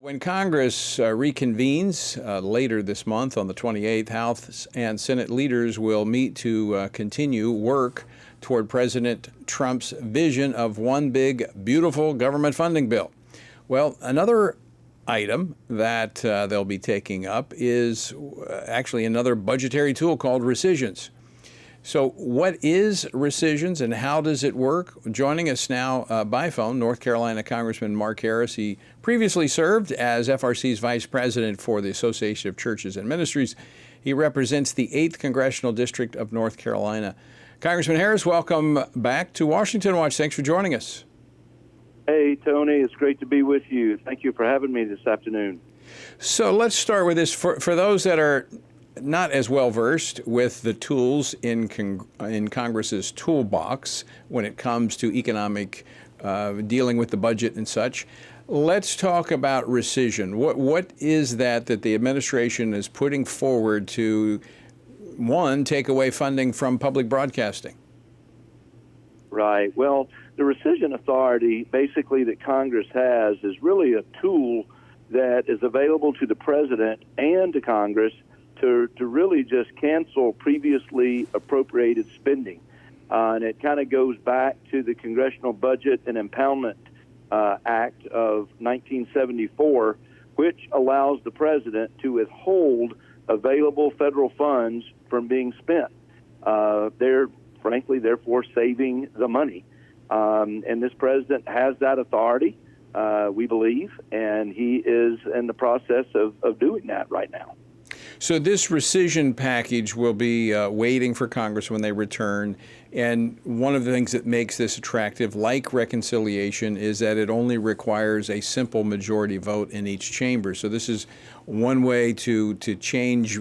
When Congress reconvenes later this month on the 28th, House and Senate leaders will meet to continue work toward President Trump's vision of one big, beautiful government funding bill. Well, another item that they'll be taking up is actually another budgetary tool called rescissions. So what is rescissions and how does it work? Joining us now by phone, North Carolina Congressman Mark Harris. He previously served as FRC's Vice President for the Association of Churches and Ministries. He represents the 8th Congressional District of North Carolina. Congressman Harris, welcome back to Washington Watch. Thanks for joining us. Hey, Tony. It's great to be with you. Thank you for having me this afternoon. So let's start with this. For those that are not as well versed with the tools in Congress's toolbox when it comes to economic dealing with the budget and such, let's talk about rescission. What is that the administration is putting forward to, one, take away funding from public broadcasting? Right. Well, the rescission authority basically that Congress has is really a tool that is available to the president and to Congress to really just cancel previously appropriated spending. And it kind of goes back to the Congressional Budget and Impoundment Act of 1974, which allows the president to withhold available federal funds from being spent. They're, frankly, therefore saving the money. And this president has that authority, we believe, and he is in the process of doing that right now. So this rescission package will be waiting for Congress when they return. And one of the things that makes this attractive, like reconciliation, is that it only requires a simple majority vote in each chamber. So this is one way to change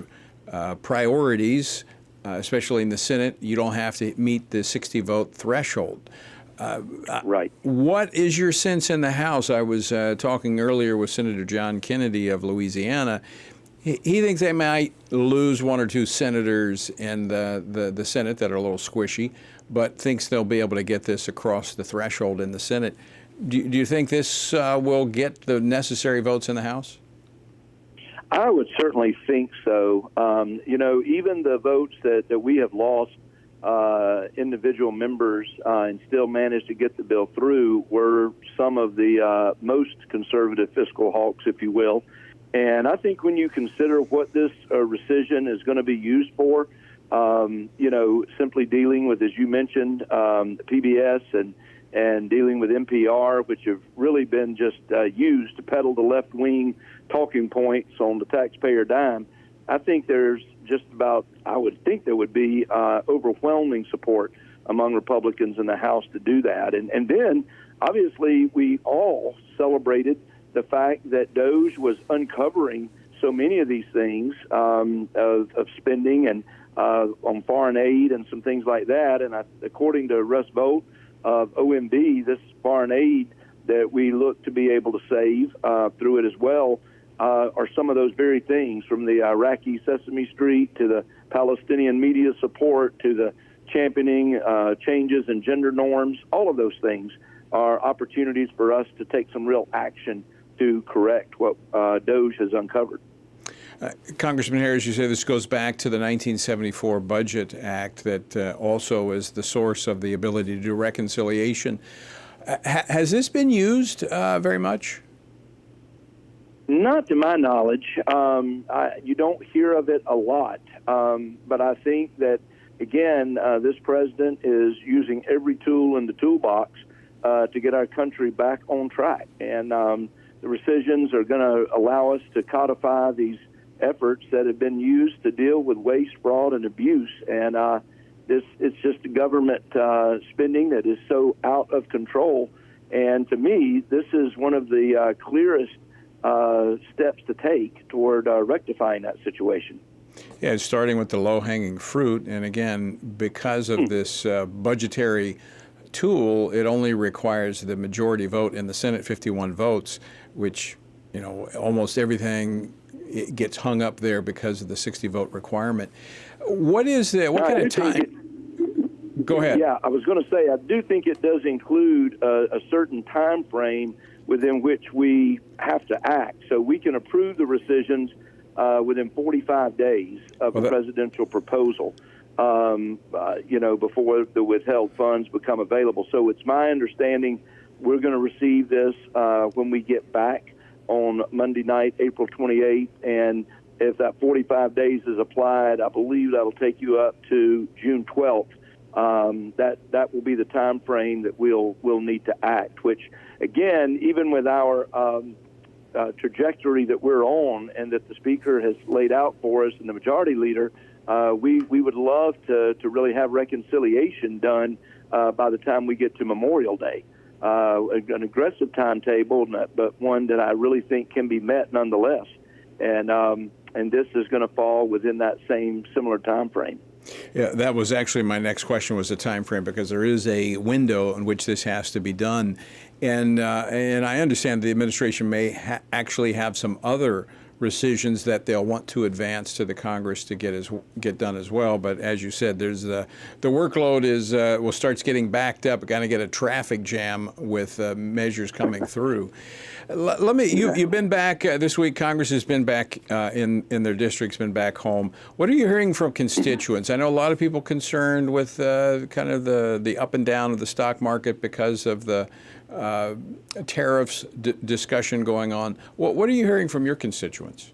priorities, especially in the Senate. You don't have to meet the 60-vote threshold. Right. What is your sense in the House? I was talking earlier with Senator John Kennedy of Louisiana. He thinks they might lose one or two senators in the Senate that are a little squishy, but thinks they'll be able to get this across the threshold in the Senate. Do you think this will get the necessary votes in the House? I would certainly think so. Even the votes that we have lost, individual members, and still managed to get the bill through were some of the most conservative fiscal hawks, if you will. And I think when you consider what this rescission is going to be used for, simply dealing with, as you mentioned, PBS and dealing with NPR, which have really been just used to peddle the left-wing talking points on the taxpayer dime, I think there's I would think there would be overwhelming support among Republicans in the House to do that. And then, obviously, we all celebrated the fact that DOJ was uncovering so many of these things of spending and on foreign aid and some things like that. And according to Russ Vought of OMB, this foreign aid that we look to be able to save through it as well are some of those very things, from the Iraqi Sesame Street to the Palestinian media support to the championing changes in gender norms. All of those things are opportunities for us to take some real action to correct what DOJ has uncovered. Congressman Harris, you say this goes back to the 1974 Budget Act that also is the source of the ability to do reconciliation. Has this been used very much? Not to my knowledge. You don't hear of it a lot. But I think that, again, this president is using every tool in the toolbox to get our country back on track. And the rescissions are going to allow us to codify these efforts that have been used to deal with waste, fraud, and abuse. And it's just government spending that is so out of control. And to me, this is one of the clearest steps to take toward rectifying that situation. Yeah, starting with the low-hanging fruit. And again, because of this budgetary tool, it only requires the majority vote in the Senate, 51 votes, which, almost everything gets hung up there because of the 60-vote requirement. What kind of time? Go ahead. Yeah, I was going to say, I do think it does include a certain time frame within which we have to act. So we can approve the rescissions within 45 days of the presidential proposal, before the withheld funds become available. So it's my understanding we're going to receive this when we get back on Monday night, April 28th, and if that 45 days is applied, I believe that'll take you up to June 12th. That will be the time frame that we'll need to act, which, again, even with our trajectory that we're on and that the Speaker has laid out for us and the Majority Leader, we would love to really have reconciliation done by the time we get to Memorial Day. An aggressive timetable, but one that I really think can be met nonetheless. And this is going to fall within that same similar time frame. Yeah, that was actually my next question, was the time frame, because there is a window in which this has to be done. And I understand the administration may actually have some other rescissions that they'll want to advance to the Congress to get done as well. But as you said, there's the workload starts getting backed up. Got to get a traffic jam with measures coming through. You've been back this week. Congress has been back in their districts, been back home. What are you hearing from constituents? I know a lot of people concerned with kind of the up and down of the stock market because of the tariffs discussion going on. What are you hearing from your constituents?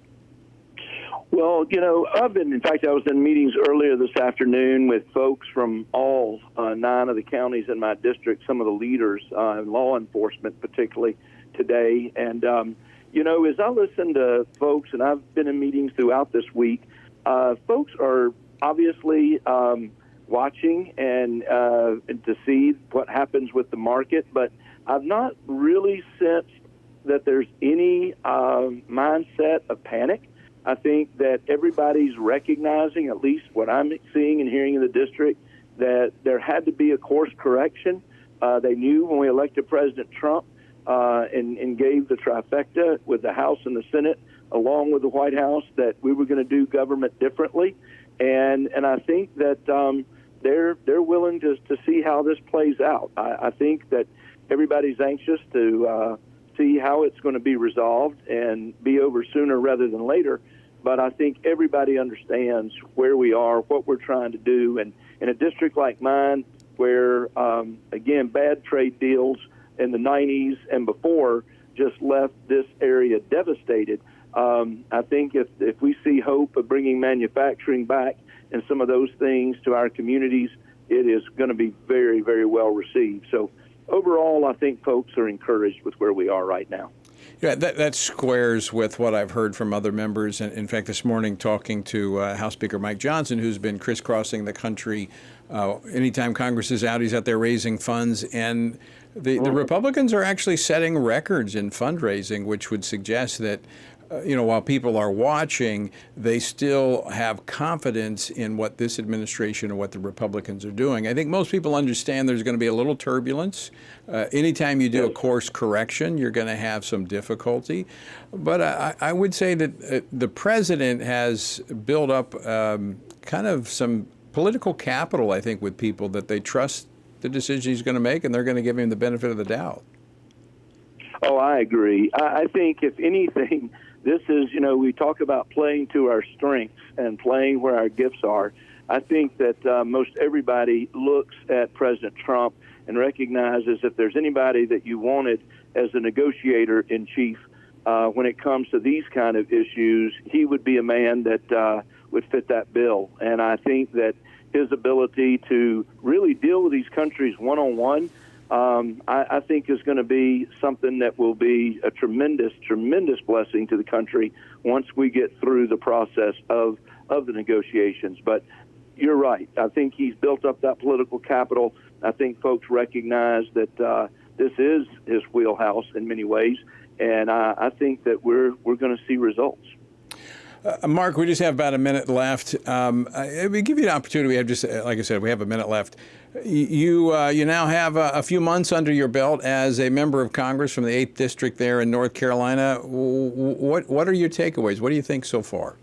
Well, in fact, I was in meetings earlier this afternoon with folks from all 9 of the counties in my district, some of the leaders in law enforcement particularly today. And, as I listen to folks, and I've been in meetings throughout this week, folks are obviously watching and to see what happens with the market, but I've not really sensed that there's any mindset of panic. I think that everybody's recognizing, at least what I'm seeing and hearing in the district, that there had to be a course correction. They knew when we elected President Trump and gave the trifecta with the House and the Senate, along with the White House, that we were going to do government differently. And I think that they're willing to see how this plays out. I think that everybody's anxious to see how it's going to be resolved and be over sooner rather than later. But I think everybody understands where we are, what we're trying to do. And in a district like mine, where, again, bad trade deals in the 90s and before just left this area devastated, I think if we see hope of bringing manufacturing back and some of those things to our communities, it is going to be very, very well received. So overall, I think folks are encouraged with where we are right now. Yeah, that squares with what I've heard from other members. And in fact, this morning talking to House Speaker Mike Johnson, who's been crisscrossing the country. Anytime Congress is out, he's out there raising funds. And the Republicans are actually setting records in fundraising, which would suggest that while people are watching, they still have confidence in what this administration and what the Republicans are doing. I think most people understand there's going to be a little turbulence. Anytime you do a course correction, you're going to have some difficulty. But I would say that the president has built up kind of some political capital, I think, with people, that they trust the decision he's going to make, and they're going to give him the benefit of the doubt. Oh, I agree. I think, if anything, this is, we talk about playing to our strengths and playing where our gifts are. I think that most everybody looks at President Trump and recognizes if there's anybody that you wanted as a negotiator in chief when it comes to these kind of issues, he would be a man that would fit that bill. And I think that his ability to really deal with these countries one-on-one, I think is going to be something that will be a tremendous, tremendous blessing to the country once we get through the process of the negotiations. But you're right. I think he's built up that political capital. I think folks recognize that this is his wheelhouse in many ways, and I think that we're going to see results. Mark, we just have about a minute left. We give you an opportunity. We have just, like I said, we have a minute left. You now have a few months under your belt as a member of Congress from the 8th District there in North Carolina. What are your takeaways? What do you think so far?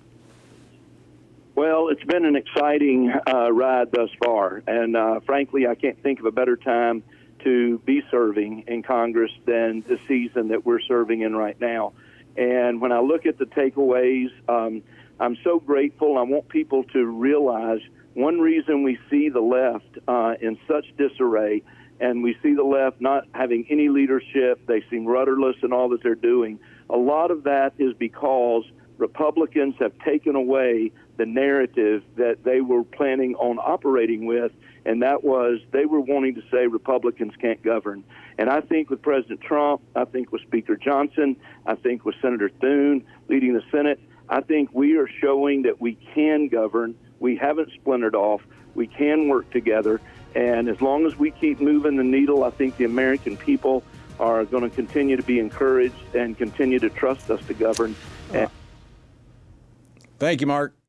Well, it's been an exciting ride thus far, and frankly, I can't think of a better time to be serving in Congress than the season that we're serving in right now. And when I look at the takeaways, I'm so grateful. I want people to realize one reason we see the left in such disarray, and we see the left not having any leadership, they seem rudderless in all that they're doing. A lot of that is because Republicans have taken away the narrative that they were planning on operating with, and that was they were wanting to say Republicans can't govern. And I think with President Trump, I think with Speaker Johnson, I think with Senator Thune leading the Senate, I think we are showing that we can govern. We haven't splintered off. We can work together. And as long as we keep moving the needle, I think the American people are going to continue to be encouraged and continue to trust us to govern. Thank you, Mark.